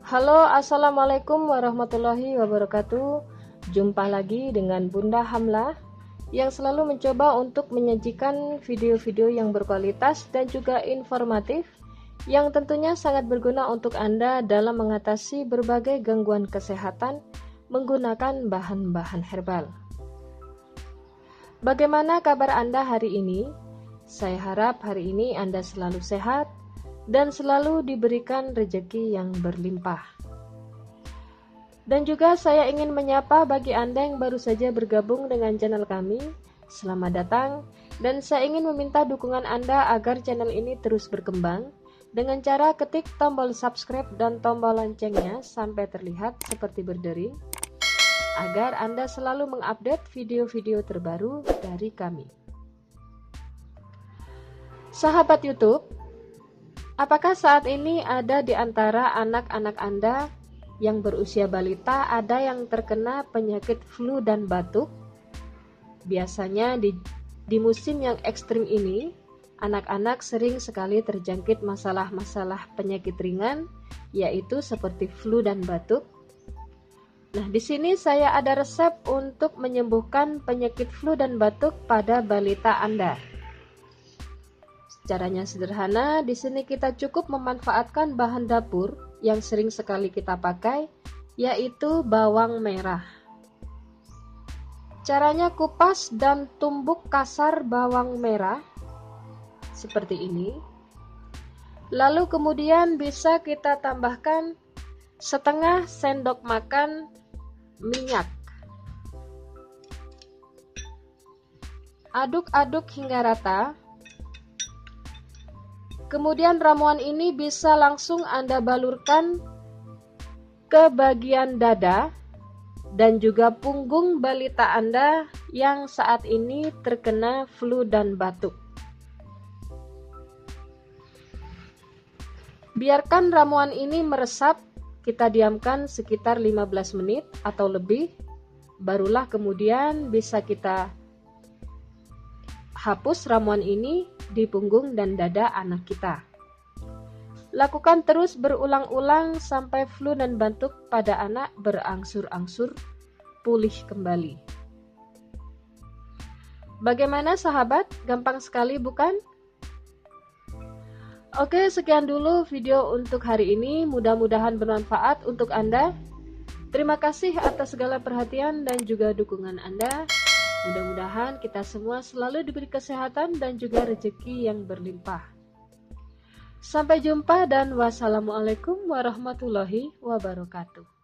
Halo, assalamualaikum warahmatullahi wabarakatuh. Jumpa lagi dengan Bunda Hamla yang selalu mencoba untuk menyajikan video-video yang berkualitas dan juga informatif yang tentunya sangat berguna untuk Anda dalam mengatasi berbagai gangguan kesehatan menggunakan bahan-bahan herbal. Bagaimana kabar Anda hari ini? Saya harap hari ini Anda selalu sehat dan selalu diberikan rezeki yang berlimpah. Dan juga saya ingin menyapa bagi Anda yang baru saja bergabung dengan channel kami, selamat datang, dan saya ingin meminta dukungan Anda agar channel ini terus berkembang dengan cara ketik tombol subscribe dan tombol loncengnya sampai terlihat seperti berdering, agar Anda selalu mengupdate video-video terbaru dari kami. Sahabat YouTube, apakah saat ini ada di antara anak-anak Anda yang berusia balita ada yang terkena penyakit flu dan batuk? Biasanya di musim yang ekstrim ini, anak-anak sering sekali terjangkit masalah-masalah penyakit ringan, yaitu seperti flu dan batuk. Nah, di sini saya ada resep untuk menyembuhkan penyakit flu dan batuk pada balita Anda. Caranya sederhana, di sini kita cukup memanfaatkan bahan dapur yang sering sekali kita pakai, yaitu bawang merah. Caranya kupas dan tumbuk kasar bawang merah seperti ini. Lalu kemudian bisa kita tambahkan setengah sendok makan minyak. Aduk-aduk hingga rata. Kemudian ramuan ini bisa langsung Anda balurkan ke bagian dada dan juga punggung balita Anda yang saat ini terkena flu dan batuk. Biarkan ramuan ini meresap, kita diamkan sekitar 15 menit atau lebih, barulah kemudian bisa kita hapus ramuan ini di punggung dan dada anak kita. Lakukan terus berulang-ulang sampai flu dan batuk pada anak berangsur-angsur pulih kembali. Bagaimana sahabat? Gampang sekali bukan? Oke, sekian dulu video untuk hari ini. Mudah-mudahan bermanfaat untuk Anda. Terima kasih atas segala perhatian dan juga dukungan Anda. Mudah-mudahan kita semua selalu diberi kesehatan dan juga rezeki yang berlimpah. Sampai jumpa dan wassalamualaikum warahmatullahi wabarakatuh.